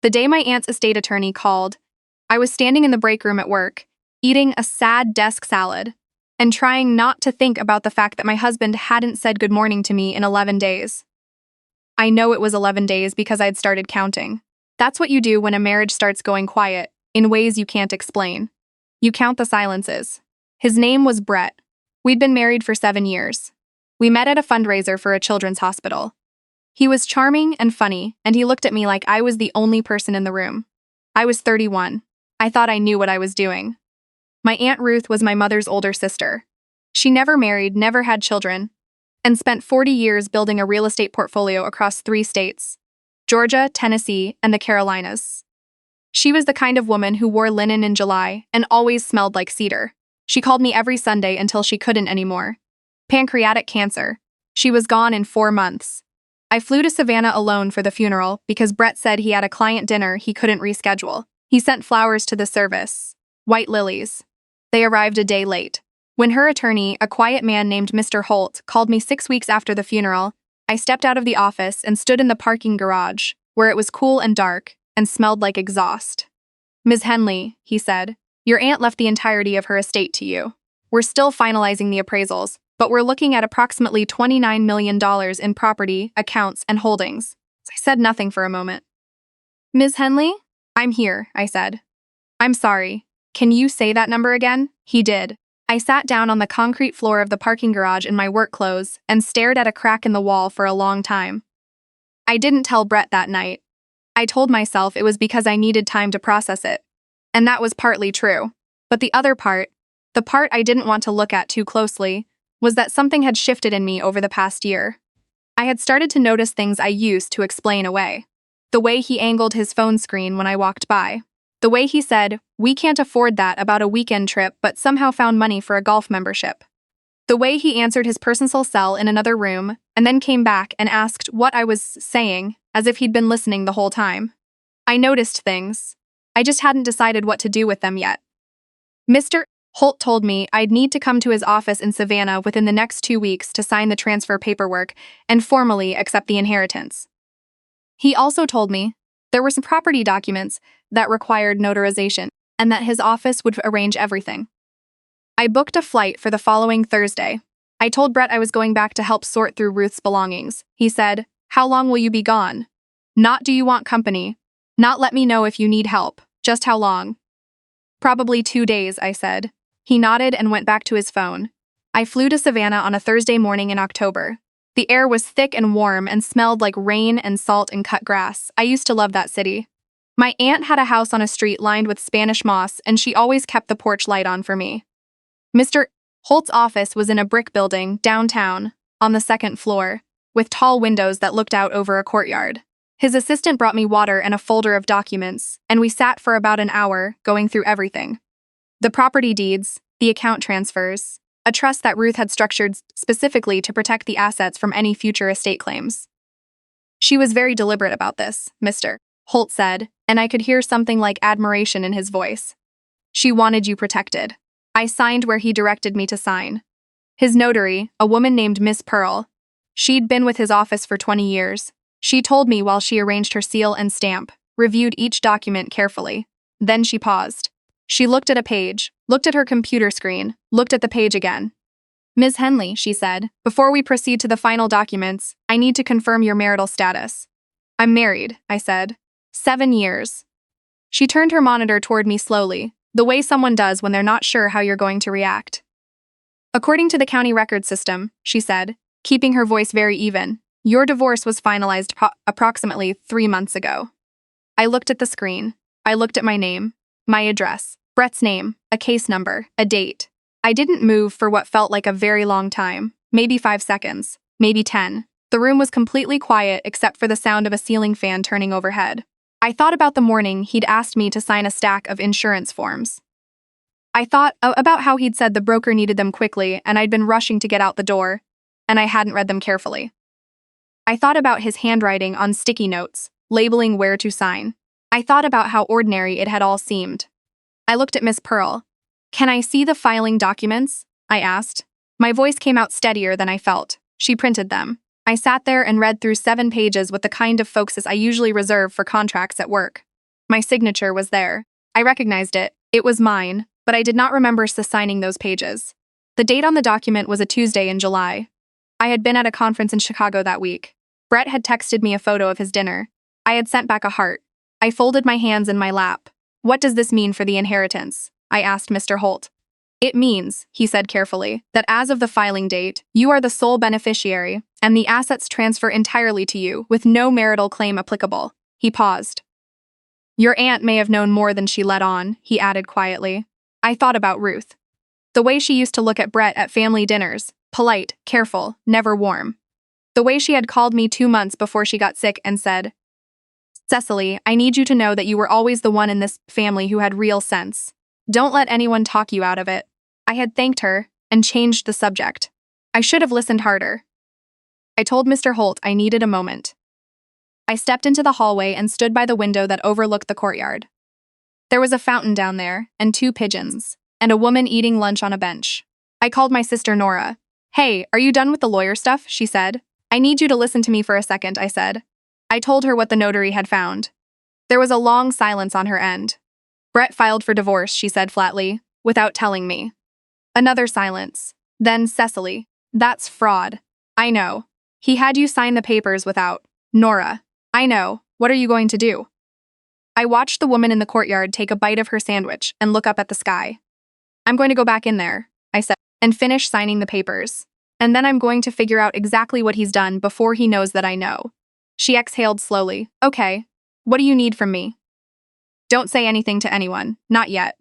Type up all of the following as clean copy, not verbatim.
The day my aunt's estate attorney called, I was standing in the break room at work, eating a sad desk salad, and trying not to think about the fact that my husband hadn't said good morning to me in 11 days. I know it was 11 days because I'd started counting. That's what you do when a marriage starts going quiet, in ways you can't explain. You count the silences. His name was Brett. We'd been married for 7 years. We met at a fundraiser for a children's hospital. He was charming and funny, and he looked at me like I was the only person in the room. I was 31. I thought I knew what I was doing. My Aunt Ruth was my mother's older sister. She never married, never had children, and spent 40 years building a real estate portfolio across 3 states: Georgia, Tennessee, and the Carolinas. She was the kind of woman who wore linen in July and always smelled like cedar. She called me every Sunday until she couldn't anymore. Pancreatic cancer. She was gone in 4 months. I flew to Savannah alone for the funeral because Brett said he had a client dinner he couldn't reschedule. He sent flowers to the service. White lilies. They arrived a day late. When her attorney, a quiet man named Mr. Holt, called me 6 weeks after the funeral, I stepped out of the office and stood in the parking garage, where it was cool and dark and smelled like exhaust. "Ms. Henley," he said, "your aunt left the entirety of her estate to you. We're still finalizing the appraisals, but we're looking at approximately $29 million in property, accounts, and holdings." I said nothing for a moment. "Ms. Henley?" "I'm here," I said. "I'm sorry. Can you say that number again?" He did. I sat down on the concrete floor of the parking garage in my work clothes and stared at a crack in the wall for a long time. I didn't tell Brett that night. I told myself it was because I needed time to process it. And that was partly true. But the other part, the part I didn't want to look at too closely, was that something had shifted in me over the past year. I had started to notice things I used to explain away. The way he angled his phone screen when I walked by. The way he said, "We can't afford that," about a weekend trip, but somehow found money for a golf membership. The way he answered his personal cell in another room, and then came back and asked what I was saying, as if he'd been listening the whole time. I noticed things. I just hadn't decided what to do with them yet. Mr. Holt told me I'd need to come to his office in Savannah within the next 2 weeks to sign the transfer paperwork and formally accept the inheritance. He also told me there were some property documents that required notarization, and that his office would arrange everything. I booked a flight for the following Thursday. I told Brett I was going back to help sort through Ruth's belongings. He said, "How long will you be gone?" Not "Do you want company?" Not "Let me know if you need help." Just how long? "Probably 2 days," I said. He nodded and went back to his phone. I flew to Savannah on a Thursday morning in October. The air was thick and warm and smelled like rain and salt and cut grass. I used to love that city. My aunt had a house on a street lined with Spanish moss, and she always kept the porch light on for me. Mr. Holt's office was in a brick building downtown, on the 2nd floor, with tall windows that looked out over a courtyard. His assistant brought me water and a folder of documents, and we sat for about an hour, going through everything. The property deeds, the account transfers, a trust that Ruth had structured specifically to protect the assets from any future estate claims. "She was very deliberate about this," Mr. Holt said, and I could hear something like admiration in his voice. "She wanted you protected." I signed where he directed me to sign. His notary, a woman named Miss Pearl, she'd been with his office for 20 years. She told me while she arranged her seal and stamp, reviewed each document carefully. Then she paused. She looked at a page, looked at her computer screen, looked at the page again. "Ms. Henley," she said, "before we proceed to the final documents, I need to confirm your marital status." "I'm married," I said. 7 years. She turned her monitor toward me slowly, the way someone does when they're not sure how you're going to react. "According to the county record system," she said, keeping her voice very even, "your divorce was finalized approximately 3 months ago." I looked at the screen. I looked at my name, my address, Brett's name, a case number, a date. I didn't move for what felt like a very long time, maybe 5 seconds, maybe 10. The room was completely quiet except for the sound of a ceiling fan turning overhead. I thought about the morning he'd asked me to sign a stack of insurance forms. I thought about how he'd said the broker needed them quickly and I'd been rushing to get out the door, and I hadn't read them carefully. I thought about his handwriting on sticky notes, labeling where to sign. I thought about how ordinary it had all seemed. I looked at Miss Pearl. "Can I see the filing documents?" I asked. My voice came out steadier than I felt. She printed them. I sat there and read through 7 pages with the kind of focus I usually reserve for contracts at work. My signature was there. I recognized it. It was mine, but I did not remember signing those pages. The date on the document was a Tuesday in July. I had been at a conference in Chicago that week. Brett had texted me a photo of his dinner. I had sent back a heart. I folded my hands in my lap. What does this mean for the inheritance? I asked Mr. Holt. It means, he said carefully, that as of the filing date, you are the sole beneficiary, and the assets transfer entirely to you, with no marital claim applicable. He paused. Your aunt may have known more than she let on, he added quietly. I thought about Ruth. The way she used to look at Brett at family dinners, polite, careful, never warm. The way she had called me 2 months before she got sick and said, Cecily, I need you to know that you were always the one in this family who had real sense. Don't let anyone talk you out of it. I had thanked her and changed the subject. I should have listened harder. I told Mr. Holt I needed a moment. I stepped into the hallway and stood by the window that overlooked the courtyard. There was a fountain down there, and 2 pigeons, and a woman eating lunch on a bench. I called my sister Nora. Hey, are you done with the lawyer stuff? She said. I need you to listen to me for a second, I said. I told her what the notary had found. There was a long silence on her end. Brett filed for divorce, she said flatly, without telling me. Another silence. Then Cecily. That's fraud. I know. He had you sign the papers without. Nora. I know. What are you going to do? I watched the woman in the courtyard take a bite of her sandwich and look up at the sky. I'm going to go back in there, I said, and finish signing the papers. And then I'm going to figure out exactly what he's done before he knows that I know. She exhaled slowly. Okay. What do you need from me? Don't say anything to anyone. Not yet.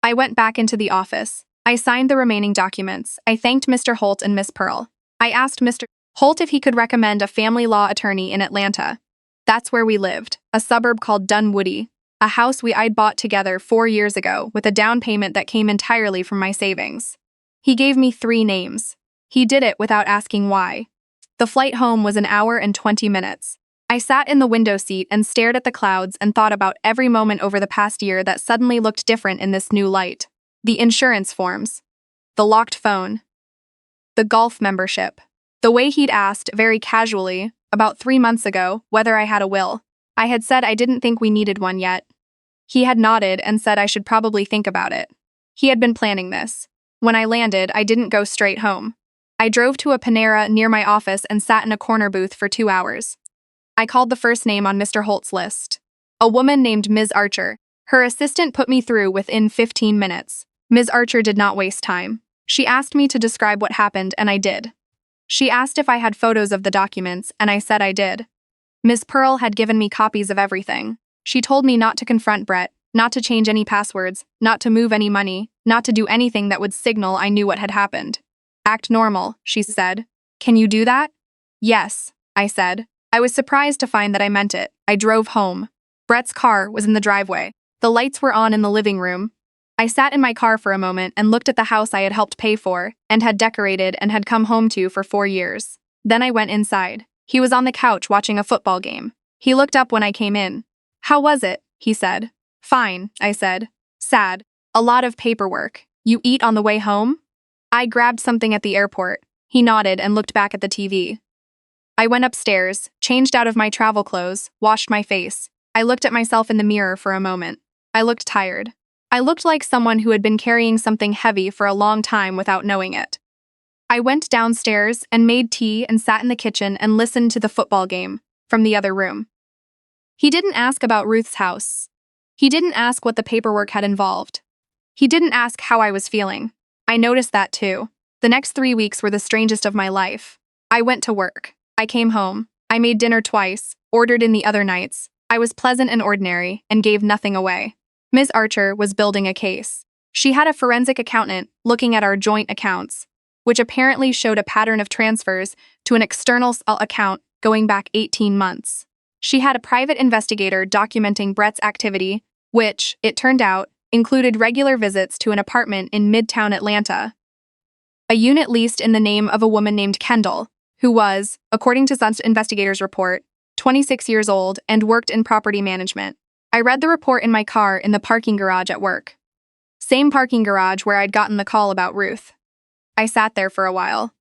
I went back into the office. I signed the remaining documents. I thanked Mr. Holt and Miss Pearl. I asked Mr. Holt if he could recommend a family law attorney in Atlanta. That's where we lived, a suburb called Dunwoody, a house I'd bought together 4 years ago with a down payment that came entirely from my savings. He gave me 3 names. He did it without asking why. The flight home was an hour and 20 minutes. I sat in the window seat and stared at the clouds and thought about every moment over the past year that suddenly looked different in this new light. The insurance forms. The locked phone. The golf membership. The way he'd asked, very casually, about 3 months ago, whether I had a will. I had said I didn't think we needed one yet. He had nodded and said I should probably think about it. He had been planning this. When I landed, I didn't go straight home. I drove to a Panera near my office and sat in a corner booth for 2 hours. I called the first name on Mr. Holt's list. A woman named Ms. Archer. Her assistant put me through within 15 minutes. Ms. Archer did not waste time. She asked me to describe what happened, and I did. She asked if I had photos of the documents, and I said I did. Ms. Pearl had given me copies of everything. She told me not to confront Brett, not to change any passwords, not to move any money, not to do anything that would signal I knew what had happened. Act normal, she said. Can you do that? Yes, I said. I was surprised to find that I meant it. I drove home. Brett's car was in the driveway. The lights were on in the living room. I sat in my car for a moment and looked at the house I had helped pay for, and had decorated and had come home to for 4 years. Then I went inside. He was on the couch watching a football game. He looked up when I came in. How was it? He said. Fine, I said. Sad. A lot of paperwork. You eat on the way home? I grabbed something at the airport. He nodded and looked back at the TV. I went upstairs, changed out of my travel clothes, washed my face. I looked at myself in the mirror for a moment. I looked tired. I looked like someone who had been carrying something heavy for a long time without knowing it. I went downstairs and made tea and sat in the kitchen and listened to the football game from the other room. He didn't ask about Ruth's house. He didn't ask what the paperwork had involved. He didn't ask how I was feeling. I noticed that too. The next 3 weeks were the strangest of my life. I went to work. I came home. I made dinner twice, ordered in the other nights. I was pleasant and ordinary, and gave nothing away. Ms. Archer was building a case. She had a forensic accountant looking at our joint accounts, which apparently showed a pattern of transfers to an external account going back 18 months. She had a private investigator documenting Brett's activity, which, it turned out, included regular visits to an apartment in Midtown Atlanta, a unit leased in the name of a woman named Kendall, who was, according to some investigators' report, 26 years old and worked in property management. I read the report in my car in the parking garage at work. Same parking garage where I'd gotten the call about Ruth. I sat there for a while.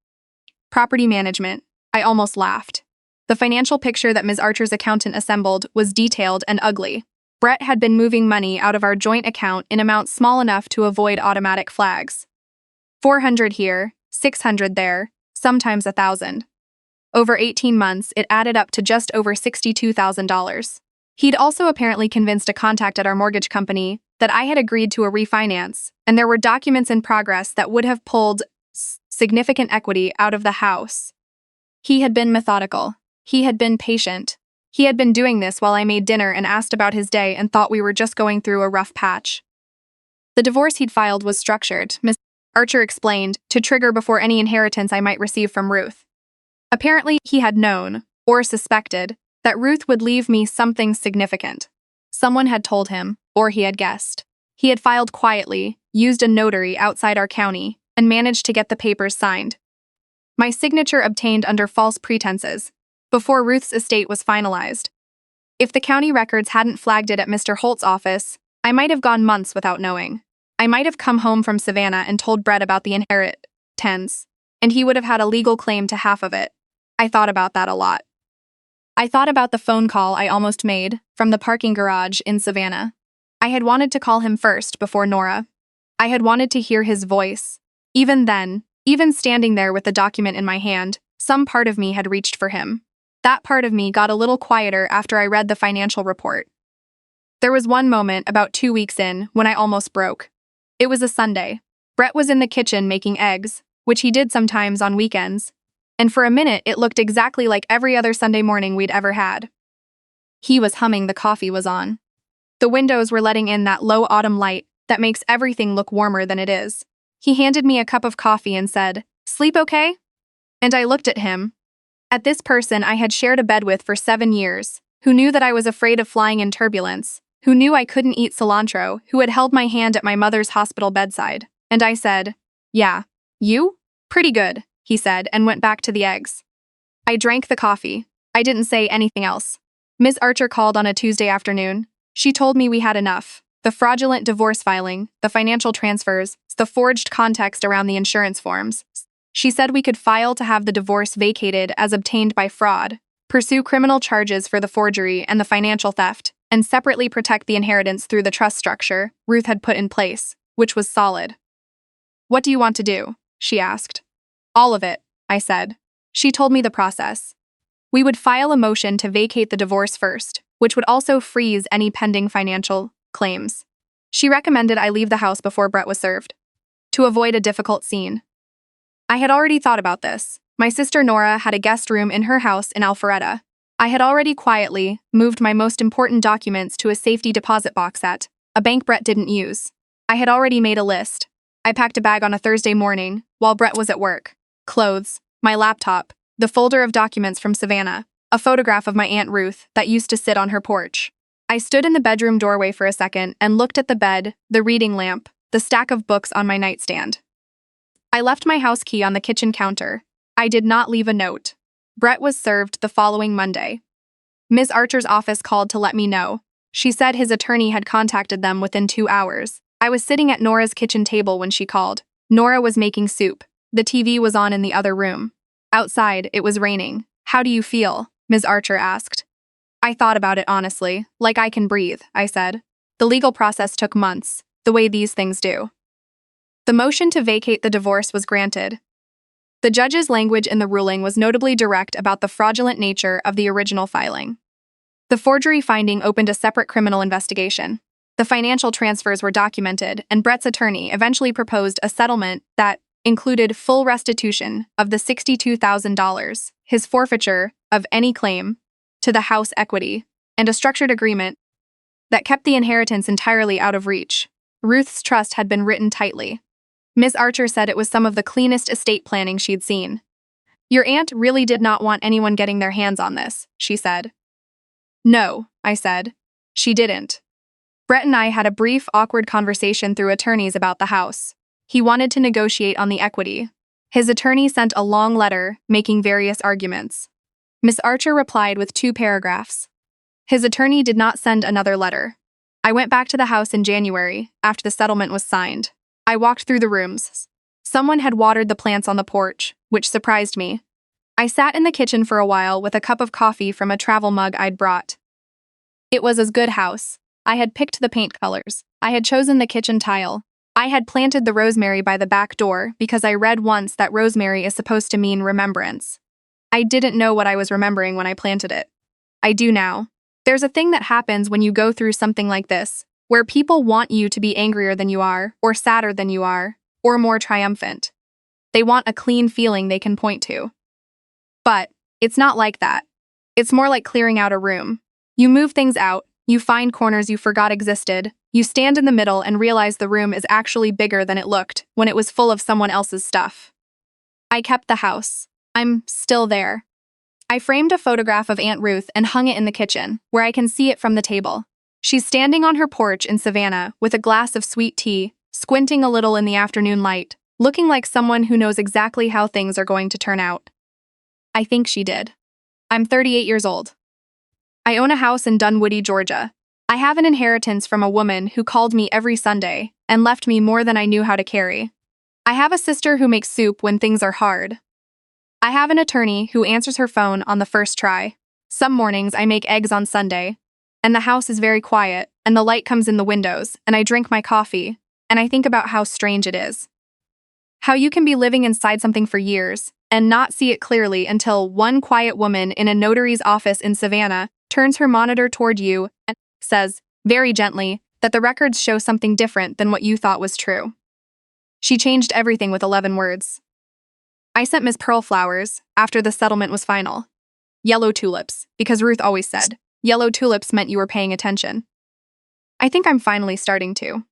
Property management. I almost laughed. The financial picture that Ms. Archer's accountant assembled was detailed and ugly. Brett had been moving money out of our joint account in amounts small enough to avoid automatic flags. 400 here, 600 there, sometimes 1,000. Over 18 months, it added up to just over $62,000. He'd also apparently convinced a contact at our mortgage company that I had agreed to a refinance, and there were documents in progress that would have pulled significant equity out of the house. He had been methodical. He had been patient. He had been doing this while I made dinner and asked about his day and thought we were just going through a rough patch. The divorce he'd filed was structured, Miss Archer explained, to trigger before any inheritance I might receive from Ruth. Apparently, he had known, or suspected, that Ruth would leave me something significant. Someone had told him, or he had guessed. He had filed quietly, used a notary outside our county, and managed to get the papers signed. My signature obtained under false pretenses, before Ruth's estate was finalized. If the county records hadn't flagged it at Mr. Holt's office, I might have gone months without knowing. I might have come home from Savannah and told Brett about the inheritance, and he would have had a legal claim to half of it. I thought about that a lot. I thought about the phone call I almost made from the parking garage in Savannah. I had wanted to call him first before Nora. I had wanted to hear his voice. Even then, even standing there with the document in my hand, some part of me had reached for him. That part of me got a little quieter after I read the financial report. There was one moment about 2 weeks in when I almost broke. It was a Sunday. Brett was in the kitchen making eggs, which he did sometimes on weekends, and for a minute it looked exactly like every other Sunday morning we'd ever had. He was humming, the coffee was on. The windows were letting in that low autumn light that makes everything look warmer than it is. He handed me a cup of coffee and said, "Sleep okay?" And I looked at him. At this person I had shared a bed with for 7 years, who knew that I was afraid of flying in turbulence, who knew I couldn't eat cilantro, who had held my hand at my mother's hospital bedside. And I said, "Yeah, you? Pretty good," he said, and went back to the eggs. I drank the coffee. I didn't say anything else. Ms. Archer called on a Tuesday afternoon. She told me we had enough. The fraudulent divorce filing, the financial transfers, the forged context around the insurance forms. She said we could file to have the divorce vacated as obtained by fraud, pursue criminal charges for the forgery and the financial theft, and separately protect the inheritance through the trust structure Ruth had put in place, which was solid. "What do you want to do?" she asked. "All of it," I said. She told me the process. We would file a motion to vacate the divorce first, which would also freeze any pending financial claims. She recommended I leave the house before Brett was served, to avoid a difficult scene. I had already thought about this. My sister Nora had a guest room in her house in Alpharetta. I had already quietly moved my most important documents to a safety deposit box at a bank Brett didn't use. I had already made a list. I packed a bag on a Thursday morning while Brett was at work. Clothes, my laptop, the folder of documents from Savannah, a photograph of my Aunt Ruth that used to sit on her porch. I stood in the bedroom doorway for a second and looked at the bed, the reading lamp, the stack of books on my nightstand. I left my house key on the kitchen counter. I did not leave a note. Brett was served the following Monday. Ms. Archer's office called to let me know. She said his attorney had contacted them within 2 hours. I was sitting at Nora's kitchen table when she called. Nora was making soup. The TV was on in the other room. Outside, it was raining. "How do you feel?" Ms. Archer asked. I thought about it honestly, like I can breathe, I said. The legal process took months, the way these things do. The motion to vacate the divorce was granted. The judge's language in the ruling was notably direct about the fraudulent nature of the original filing. The forgery finding opened a separate criminal investigation. The financial transfers were documented, and Brett's attorney eventually proposed a settlement that included full restitution of the $62,000, his forfeiture of any claim to the house equity, and a structured agreement that kept the inheritance entirely out of reach. Ruth's trust had been written tightly. Miss Archer said it was some of the cleanest estate planning she'd seen. "Your aunt really did not want anyone getting their hands on this," she said. "No," I said. "She didn't." Brett and I had a brief, awkward conversation through attorneys about the house. He wanted to negotiate on the equity. His attorney sent a long letter making various arguments. Miss Archer replied with 2 paragraphs. His attorney did not send another letter. I went back to the house in January, after the settlement was signed. I walked through the rooms. Someone had watered the plants on the porch, which surprised me. I sat in the kitchen for a while with a cup of coffee from a travel mug I'd brought. It was a good house. I had picked the paint colors. I had chosen the kitchen tile. I had planted the rosemary by the back door because I read once that rosemary is supposed to mean remembrance. I didn't know what I was remembering when I planted it. I do now. There's a thing that happens when you go through something like this, where people want you to be angrier than you are, or sadder than you are, or more triumphant. They want a clean feeling they can point to. But it's not like that. It's more like clearing out a room. You move things out, you find corners you forgot existed, you stand in the middle and realize the room is actually bigger than it looked when it was full of someone else's stuff. I kept the house. I'm still there. I framed a photograph of Aunt Ruth and hung it in the kitchen, where I can see it from the table. She's standing on her porch in Savannah with a glass of sweet tea, squinting a little in the afternoon light, looking like someone who knows exactly how things are going to turn out. I think she did. I'm 38 years old. I own a house in Dunwoody, Georgia. I have an inheritance from a woman who called me every Sunday and left me more than I knew how to carry. I have a sister who makes soup when things are hard. I have an attorney who answers her phone on the first try. Some mornings I make eggs on Sunday, and the house is very quiet, and the light comes in the windows, and I drink my coffee, and I think about how strange it is. How you can be living inside something for years and not see it clearly until one quiet woman in a notary's office in Savannah turns her monitor toward you and says, very gently, that the records show something different than what you thought was true. She changed everything with 11 words. I sent Miss Pearl flowers after the settlement was final. Yellow tulips, because Ruth always said, yellow tulips meant you were paying attention. I think I'm finally starting to.